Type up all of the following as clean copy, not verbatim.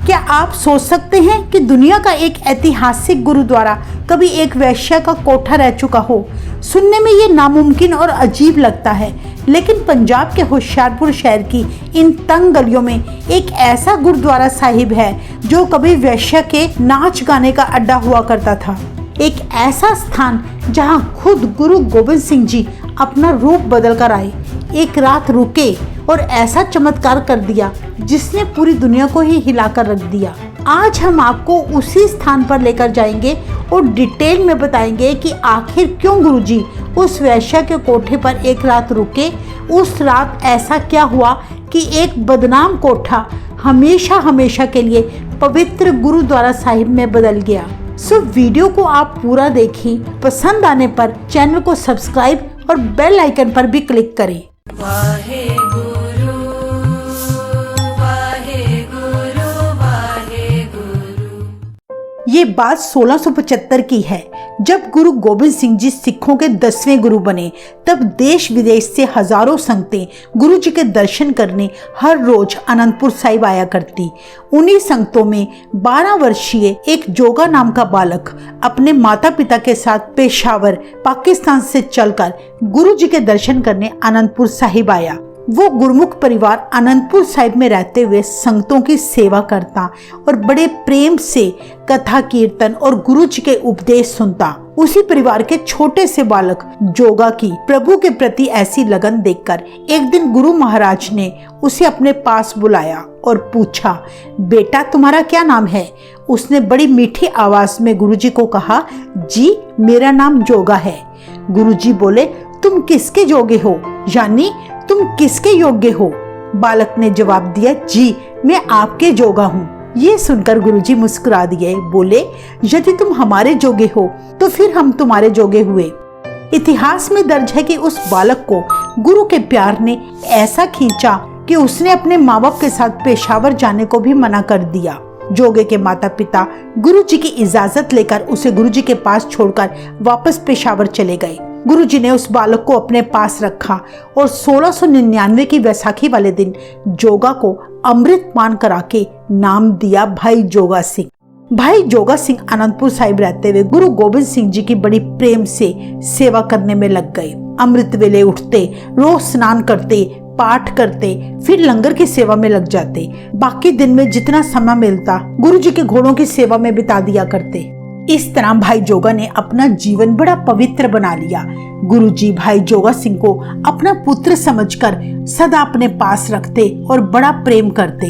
क्या आप सोच सकते हैं कि दुनिया का एक ऐतिहासिक गुरुद्वारा कभी एक वैश्या का कोठा रह चुका हो? सुनने में ये नामुमकिन और अजीब लगता है, लेकिन पंजाब के होशियारपुर शहर की इन तंग गलियों में एक ऐसा गुरुद्वारा साहिब है जो कभी वैश्या के नाच गाने का अड्डा हुआ करता था। एक ऐसा स्थान जहां खुद गुरु गोबिंद सिंह जी अपना रूप बदल कर आए, एक रात रुके और ऐसा चमत्कार कर दिया जिसने पूरी दुनिया को ही हिलाकर रख दिया। आज हम आपको उसी स्थान पर लेकर जाएंगे और डिटेल में बताएंगे कि आखिर क्यों गुरुजी उस वैश्या के कोठे पर एक रात रुके। उस रात ऐसा क्या हुआ कि एक बदनाम कोठा हमेशा हमेशा के लिए पवित्र गुरुद्वारा साहिब में बदल गया। सो वीडियो को आप पूरा देखें। पसंद आने पर चैनल को सब्सक्राइब और बेल आइकन पर भी क्लिक करें। ये बात 1675 की है, जब गुरु गोबिंद सिंह जी सिखों के 10वें गुरु बने। तब देश विदेश से हजारों संगतें गुरु जी के दर्शन करने हर रोज आनंदपुर साहिब आया करती। उन्हीं संगतों में 12 वर्षीय एक जोगा नाम का बालक अपने माता पिता के साथ पेशावर पाकिस्तान से चलकर गुरु जी के दर्शन करने आनंदपुर साहिब आया। वो गुरमुख परिवार आनंदपुर साहिब में रहते हुए संगतों की सेवा करता और बड़े प्रेम से कथा कीर्तन और गुरु जी के उपदेश सुनता। उसी परिवार के छोटे से बालक जोगा की प्रभु के प्रति ऐसी लगन देखकर एक दिन गुरु महाराज ने उसे अपने पास बुलाया और पूछा, बेटा तुम्हारा क्या नाम है? उसने बड़ी मीठी आवाज में गुरु जी को कहा, जी मेरा नाम जोगा है। गुरु जी बोले, तुम किसके जोगे हो, यानी तुम किसके योग्य हो? बालक ने जवाब दिया, जी मैं आपके जोगा हूँ। ये सुनकर गुरुजी मुस्कुरा दिए, बोले, यदि तुम हमारे जोगे हो तो फिर हम तुम्हारे जोगे हुए। इतिहास में दर्ज है कि उस बालक को गुरु के प्यार ने ऐसा खींचा कि उसने अपने माँ बाप के साथ पेशावर जाने को भी मना कर दिया। जोगे के माता पिता गुरु जी की इजाजत लेकर उसे गुरु जी के पास छोड़कर वापस पेशावर चले गए। गुरु जी ने उस बालक को अपने पास रखा और 1699 की वैसाखी वाले दिन जोगा को अमृत पान करा के नाम दिया भाई जोगा सिंह। भाई जोगा सिंह आनंदपुर साहिब रहते हुए गुरु गोबिंद सिंह जी की बड़ी प्रेम से सेवा करने में लग गए। अमृत वेले उठते, रोज स्नान करते, पाठ करते, फिर लंगर की सेवा में लग जाते। बाकी दिन में जितना समय मिलता गुरु जी के घोड़ों की सेवा में बिता दिया करते। इस तरह भाई जोगा ने अपना जीवन बड़ा पवित्र बना लिया। गुरुजी भाई जोगा सिंह को अपना पुत्र समझकर सदा अपने पास रखते और बड़ा प्रेम करते।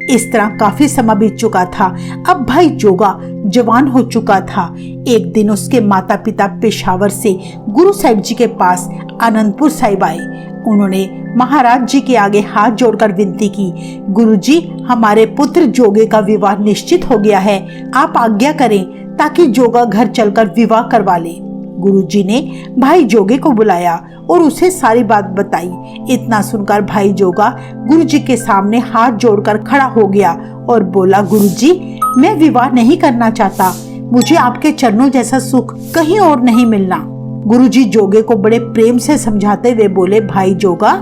इस तरह काफी समय बीत चुका था। अब भाई जोगा जवान हो चुका था। एक दिन उसके माता पिता पेशावर से गुरु साहिब जी के पास आनंदपुर साहिब आए। उन्होंने महाराज जी के आगे हाथ जोड़कर विनती की, गुरुजी हमारे पुत्र जोगे का विवाह निश्चित हो गया है, आप आज्ञा करें ताकि जोगा घर चलकर विवाह करवा ले। गुरुजी ने भाई जोगे को बुलाया और उसे सारी बात बताई। इतना सुनकर भाई जोगा गुरुजी के सामने हाथ जोड़कर खड़ा हो गया और बोला, गुरुजी मैं विवाह नहीं करना चाहता, मुझे आपके चरणों जैसा सुख कहीं और नहीं मिलना। गुरुजी जोगे को बड़े प्रेम से समझाते हुए बोले, भाई जोगा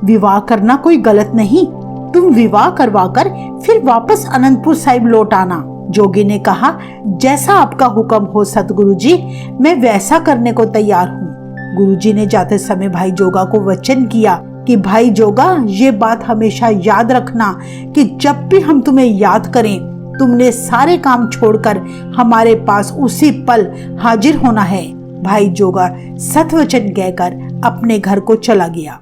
विवाह करना कोई गलत नहीं, तुम विवाह करवाकर फिर वापस आनंदपुर साहिब लौट आना। जोगी ने कहा, जैसा आपका हुक्म हो सतगुरुजी, मैं वैसा करने को तैयार हूँ। गुरुजी ने जाते समय भाई जोगा को वचन किया कि भाई जोगा ये बात हमेशा याद रखना कि जब भी हम तुम्हें याद करें तुमने सारे काम छोड़कर हमारे पास उसी पल हाजिर होना है। भाई जोगा सतवचन कहकर अपने घर को चला गया।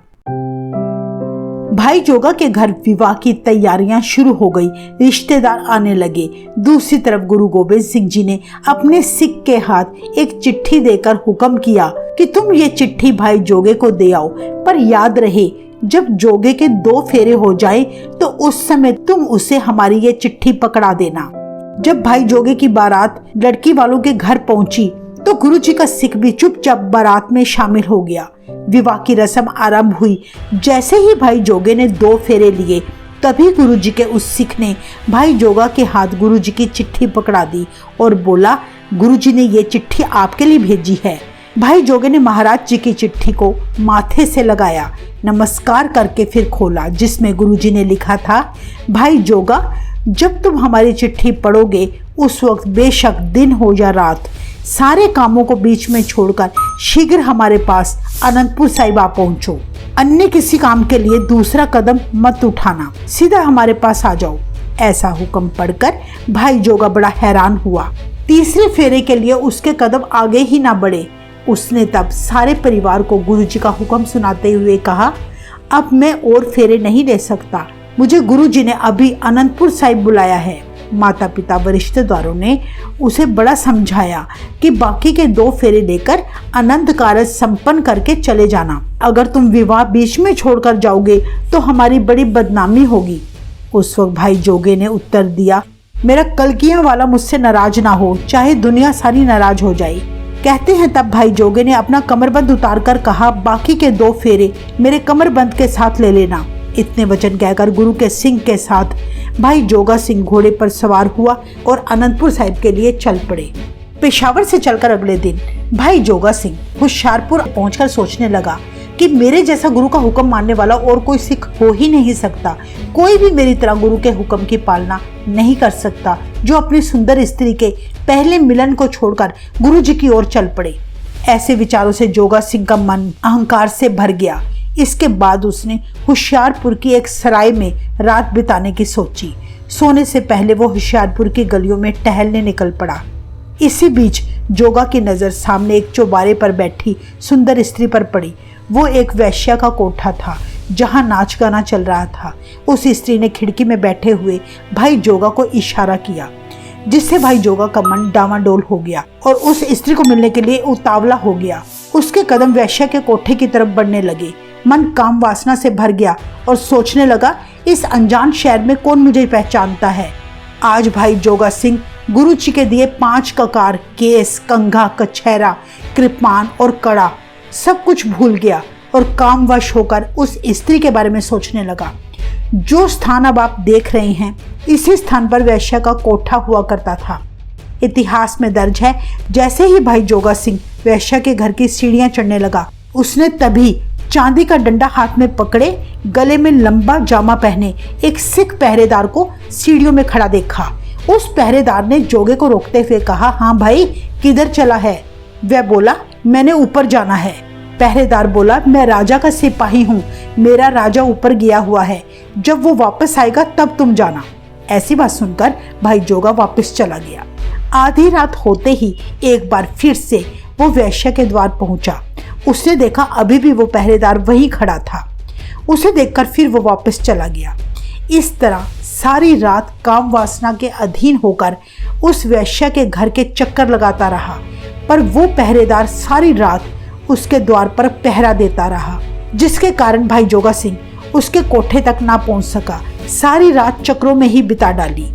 भाई जोगा के घर विवाह की तैयारियां शुरू हो गई, रिश्तेदार आने लगे। दूसरी तरफ गुरु गोबिंद सिंह जी ने अपने सिख के हाथ एक चिट्ठी देकर हुक्म किया कि तुम ये चिट्ठी भाई जोगे को दे आओ, पर याद रहे जब जोगे के 2 फेरे हो जाए तो उस समय तुम उसे हमारी ये चिट्ठी पकड़ा देना। जब भाई जोगे की बारात लड़की वालों के घर पहुंची तो गुरु जी का सिख भी चुपचाप बारात में शामिल हो गया। विवाह की रस्म आरंभ हुई। जैसे ही भाई जोगे ने 2 फेरे लिए तभी गुरु जी के उस सिख ने भाई जोगा के हाथ गुरु जी की चिट्ठी पकड़ा दी और बोला, गुरु जी ने ये चिट्ठी आपके लिए भेजी है। भाई जोगे ने महाराज जी की चिट्ठी को माथे से लगाया, नमस्कार करके फिर खोला, जिसमें गुरुजी ने लिखा था, भाई जोगा जब तुम हमारी चिट्ठी पढ़ोगे उस वक्त बेशक दिन हो या रात, सारे कामों को बीच में छोड़कर शीघ्र हमारे पास अनंतपुर साहिब आ पहुंचो। अन्य किसी काम के लिए दूसरा कदम मत उठाना, सीधा हमारे पास आ जाओ। ऐसा हुक्म पढ़कर भाई जोगा बड़ा हैरान हुआ। तीसरे फेरे के लिए उसके कदम आगे ही ना बढ़े। उसने तब सारे परिवार को गुरुजी का हुक्म सुनाते हुए कहा, अब मैं और फेरे नहीं ले सकता, मुझे गुरुजी ने अभी अनंतपुर साहिब बुलाया है। माता पिता व रिश्तेदारों ने उसे बड़ा समझाया कि बाकी के 2 फेरे लेकर अनंत कारज संपन्न करके चले जाना। अगर तुम विवाह बीच में छोड़कर जाओगे तो हमारी बड़ी बदनामी होगी। उस वक्त भाई जोगे ने उत्तर दिया, मेरा कलकियां वाला मुझसे नाराज ना हो, चाहे दुनिया सारी नाराज हो जाए। कहते हैं तब भाई जोगे ने अपना कमरबंद उतार कर कहा, बाकी के 2 फेरे मेरे कमरबंद के साथ ले लेना। इतने वचन कहकर गुरु के सिंह के साथ भाई जोगा सिंह घोड़े पर सवार हुआ और अनंतपुर साहिब के लिए चल पड़े। पेशावर से चलकर अगले दिन भाई जोगा सिंह होशियारपुर पहुंचकर सोचने लगा कि मेरे जैसा गुरु का हुक्म मानने वाला और कोई सिख हो ही नहीं सकता। कोई भी मेरी तरह गुरु के हुक्म की पालना नहीं कर सकता, जो अपनी सुंदर स्त्री के पहले मिलन को छोड़कर गुरु जी की ओर चल पड़े। ऐसे विचारों से जोगा सिंह का मन अहंकार से भर गया। इसके बाद उसने होशियारपुर की एक सराय में रात बिताने की सोची। सोने से पहले वो होशियारपुर की गलियों में टहलने निकल पड़ा। इसी बीच जोगा की नजर सामने एक चौबारे पर बैठी सुंदर स्त्री पर पड़ी। वो एक वैश्या का कोठा था जहां नाच गाना चल रहा था। उस स्त्री ने खिड़की में बैठे हुए भाई जोगा को इशारा किया, जिससे भाई जोगा का मन डावाडोल हो गया और उस स्त्री को मिलने के लिए उतावला हो गया। उसके कदम वैश्या के कोठे की तरफ बढ़ने लगे। मन काम वासना से भर गया और सोचने लगा, इस अनजान शहर में कौन मुझे पहचानता है। आज भाई जोगा सिंह गुरु जी के दिए 5 ककार, केस, कंघा, कछहरा, कृपान और कड़ा सब कुछ भूल गया और कामवश होकर उस स्त्री के बारे में सोचने लगा। जो स्थान अब आप देख रहे हैं, इसी स्थान पर वैश्या का कोठा हुआ करता था। इतिहास में दर्ज है, जैसे ही भाई जोगा सिंह वैश्या के घर की सीढ़ियां चढ़ने लगा, उसने तभी चांदी का डंडा हाथ में पकड़े, गले में लंबा जामा पहने एक सिख पहरेदार को सीढ़ियों में खड़ा देखा। उस पहरेदार ने जोगे को रोकते हुए कहा, हाँ भाई, किधर चला है? वह बोला, मैंने ऊपर जाना है। पहरेदार बोला, मैं राजा का सिपाही हूँ, मेरा राजा ऊपर गया हुआ है, जब वो वापस आएगा तब तुम जाना। ऐसी बात सुनकर भाई जोगा वापस चला गया। आधी रात होते ही एक बार फिर से वो वैश्या के द्वार पहुंचा। उसने देखा अभी भी वो पहरेदार वहीं खड़ा था। उसे देखकर फिर वो वापस चला गया। इस तरह सारी रात काम वासना के अधीन होकर उस वैश्या के घर के चक्कर लगाता रहा, पर वो पहरेदार सारी रात उसके द्वार पर पहरा देता रहा, जिसके कारण भाई जोगा सिंह उसके कोठे तक ना पहुंच सका। सारी रात चक्रों में ही बिता डाली।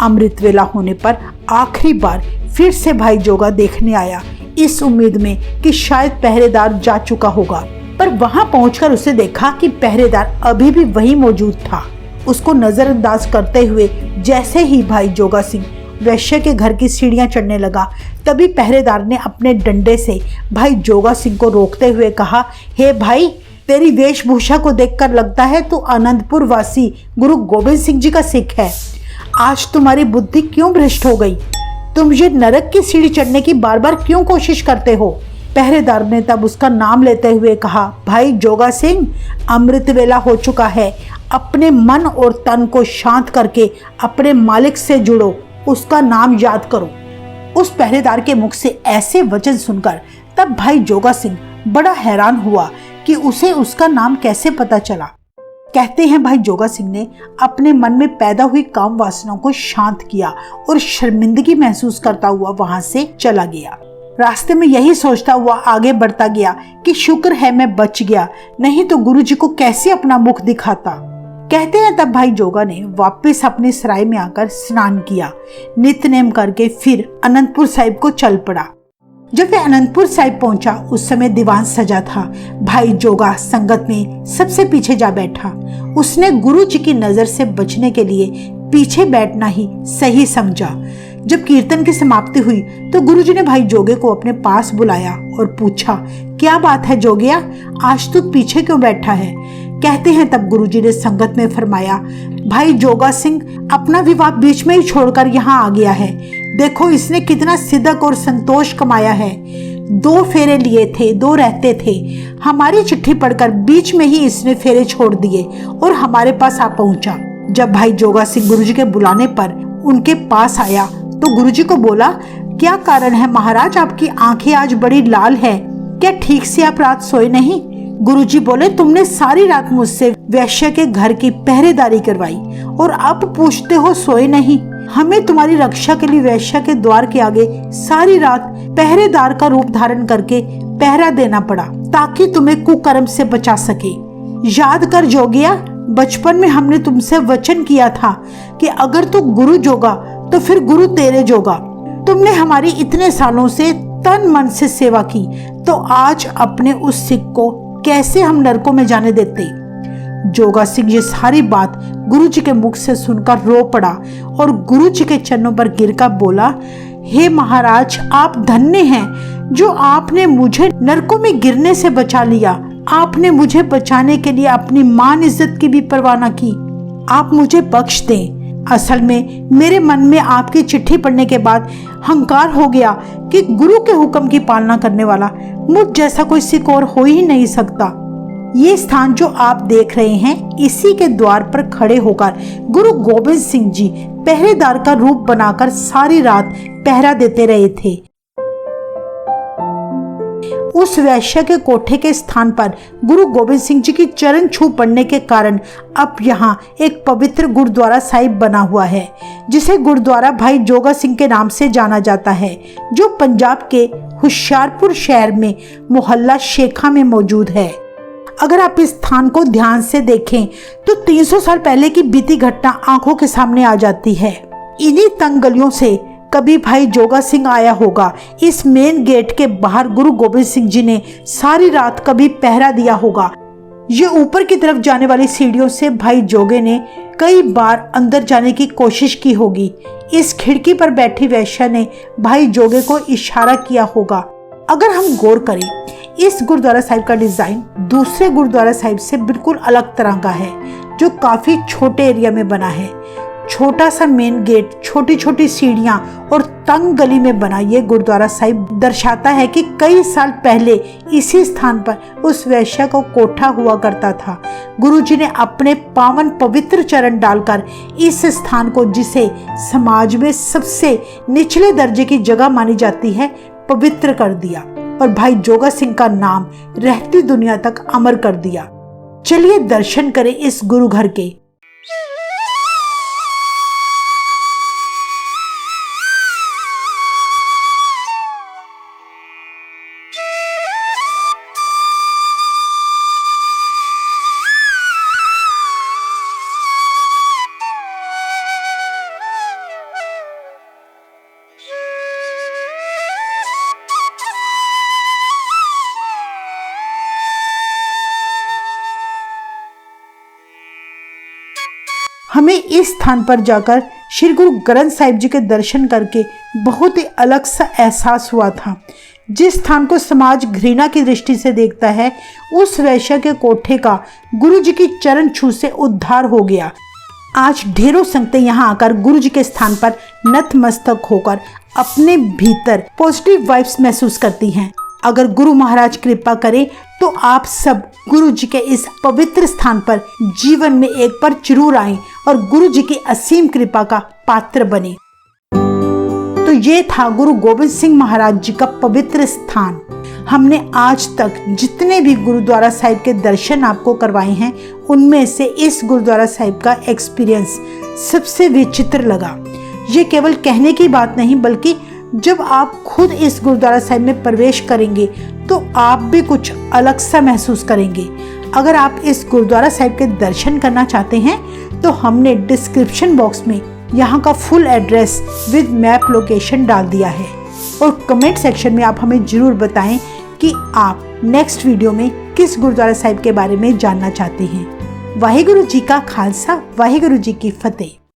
अमृत वेला होने पर आखिरी बार फिर से भाई जोगा देखने आया, इस उम्मीद में कि शायद पहरेदार जा चुका होगा, पर वहां पहुंचकर उसे देखा कि पहरेदार अभी भी वहीं मौजूद था। उसको नजरअंदाज करते हुए जैसे ही भाई जोगा सिंह वैश्य के घर की सीढ़ियां चढ़ने लगा, तभी पहरेदार ने अपने डंडे से भाई जोगा सिंह को रोकते हुए कहा, हे भाई, तेरी वेशभूषा को देखकर लगता है तू अनंतपुर वासी गुरु गोविंद सिंह जी का सिख है। आज तुम्हारी बुद्धि क्यों भ्रष्ट हो गई? तुम ये नरक की सीढ़ी चढ़ने की बार बार क्यों कोशिश करते हो? पहरेदार ने तब उसका नाम लेते हुए कहा, भाई जोगा सिंह, अमृत वेला हो चुका है, अपने मन और तन को शांत करके अपने मालिक से जुड़ो, उसका नाम याद करो। उस पहरेदार के मुख से ऐसे वचन सुनकर तब भाई जोगा सिंह बड़ा हैरान हुआ कि उसे उसका नाम कैसे पता चला। कहते हैं भाई जोगा सिंह ने अपने मन में पैदा हुई काम वासनाओं को शांत किया और शर्मिंदगी महसूस करता हुआ वहां से चला गया। रास्ते में यही सोचता हुआ आगे बढ़ता गया कि शुक्र है मैं बच गया, नहीं तो गुरुजी को कैसे अपना मुख दिखाता। कहते हैं तब भाई जोगा ने वापस अपनी सराय में आकर स्नान किया, नित्य-नेम करके फिर अनंतपुर साहिब को चल पड़ा। जब वह अनंतपुर साहिब पहुंचा, उस समय दीवान सजा था। भाई जोगा संगत में सबसे पीछे जा बैठा। उसने गुरु जी की नजर से बचने के लिए पीछे बैठना ही सही समझा। जब कीर्तन की समाप्ति हुई तो गुरुजी ने भाई जोगे को अपने पास बुलाया और पूछा, क्या बात है जोगिया, आज तू पीछे क्यों बैठा है? कहते हैं तब गुरुजी ने संगत में फरमाया, भाई जोगा सिंह अपना विवाह बीच में ही छोड़कर यहाँ आ गया है। देखो इसने कितना सिदक और संतोष कमाया है। 2 फेरे लिए थे, 2 रहते थे। हमारी चिट्ठी पढ़कर बीच में ही इसने फेरे छोड़ दिए और हमारे पास आ पहुंचा। जब भाई जोगा सिंह गुरुजी के बुलाने पर उनके पास आया तो गुरुजी को बोला, क्या कारण है महाराज, आपकी आंखें आज बड़ी लाल है, क्या ठीक से आप रात सोए नहीं? गुरुजी बोले, तुमने सारी रात मुझसे वैश्य के घर की पहरेदारी करवाई और अब पूछते हो सोए नहीं। हमें तुम्हारी रक्षा के लिए वैश्य के द्वार के आगे सारी रात पहरेदार का रूप धारण करके पहरा देना पड़ा ताकि तुम्हें कुकर्म से बचा सके। याद कर जोगिया, बचपन में हमने तुमसे वचन किया था कि अगर तू गुरु जोगा तो फिर गुरु तेरे जोगा। तुमने हमारी इतने सालों से तन मन से सेवा की, तो आज अपने उस सिख को कैसे हम नरकों में जाने देते? जोगा सिंह ये सारी बात गुरुजी के मुख से सुनकर रो पड़ा और गुरुजी के चरणों पर गिरकर बोला, हे महाराज, आप धन्य हैं जो आपने मुझे नरकों में गिरने से बचा लिया। आपने मुझे बचाने के लिए अपनी मान इज्जत की भी परवाह न की। आप मुझे बख्श दें। असल में मेरे मन में आपकी चिट्ठी पढ़ने के बाद हंकार हो गया कि गुरु के हुक्म की पालना करने वाला मुझ जैसा कोई सिख और हो ही नहीं सकता। ये स्थान जो आप देख रहे हैं, इसी के द्वार पर खड़े होकर गुरु गोबिंद सिंह जी पहरेदार का रूप बनाकर सारी रात पहरा देते रहे थे। उस वैश्य के कोठे के स्थान पर गुरु गोबिंद सिंह जी की चरण छू पड़ने के कारण अब यहाँ एक पवित्र गुरुद्वारा साहिब बना हुआ है, जिसे गुरुद्वारा भाई जोगा सिंह के नाम से जाना जाता है, जो पंजाब के होशियारपुर शहर में मोहल्ला शेखा में मौजूद है। अगर आप इस स्थान को ध्यान से देखें तो 300 साल पहले की बीती घटना आंखों के सामने आ जाती है। इन्हीं तंग गलियों से कभी भाई जोगा सिंह आया होगा। इस मेन गेट के बाहर गुरु गोबिंद सिंह जी ने सारी रात कभी पहरा दिया होगा। ये ऊपर की तरफ जाने वाली सीढ़ियों से भाई जोगे ने कई बार अंदर जाने की कोशिश की होगी। इस खिड़की पर बैठी वैश्या ने भाई जोगे को इशारा किया होगा। अगर हम गौर करें, इस गुरुद्वारा साहिब का डिजाइन दूसरे गुरुद्वारा साहिब से बिल्कुल अलग तरह का है, जो काफी छोटे एरिया में बना है। छोटा सा मेन गेट, छोटी छोटी सीढ़ियां और तंग गली में बना ये गुरुद्वारा साहिब दर्शाता है कि कई साल पहले इसी स्थान पर उस वैश्य को कोठा हुआ करता था। गुरुजी ने अपने पावन पवित्र चरण डालकर इस स्थान को, जिसे समाज में सबसे निचले दर्जे की जगह मानी जाती है, पवित्र कर दिया और भाई जोगा सिंह का नाम रहती दुनिया तक अमर कर दिया। चलिए दर्शन करें इस गुरु घर के। हमें इस स्थान पर जाकर श्री गुरु ग्रंथ साहिब जी के दर्शन करके बहुत ही अलग सा एहसास हुआ था। जिस स्थान को समाज घृणा की दृष्टि से देखता है, उस वैश्य के कोठे का गुरु जी की चरण छू से उद्धार हो गया। आज ढेरों संगतें यहाँ आकर गुरु जी के स्थान पर नतमस्तक होकर अपने भीतर पॉजिटिव वाइब्स महसूस करती हैं। अगर गुरु महाराज कृपा करें तो आप सब गुरु जी के इस पवित्र स्थान पर जीवन में एक बार जरूर आएं और गुरु जी की असीम कृपा का पात्र बने। तो ये था गुरु गोबिंद सिंह महाराज जी का पवित्र स्थान। हमने आज तक जितने भी गुरुद्वारा साहिब के दर्शन आपको करवाए हैं, उनमें से इस गुरुद्वारा साहिब का एक्सपीरियंस सबसे विचित्र लगा। ये केवल कहने की बात नहीं, बल्कि जब आप खुद इस गुरुद्वारा साहिब में प्रवेश करेंगे तो आप भी कुछ अलग सा महसूस करेंगे। अगर आप इस गुरुद्वारा साहिब के दर्शन करना चाहते हैं तो हमने डिस्क्रिप्शन बॉक्स में यहाँ का full address with map location डाल दिया है, और कमेंट सेक्शन में आप हमें जरूर बताएं कि आप नेक्स्ट वीडियो में किस गुरुद्वारा साहिब के बारे में जानना चाहते हैं। वाहिगुरु जी का खालसा, वाहिगुरु जी की फतेह।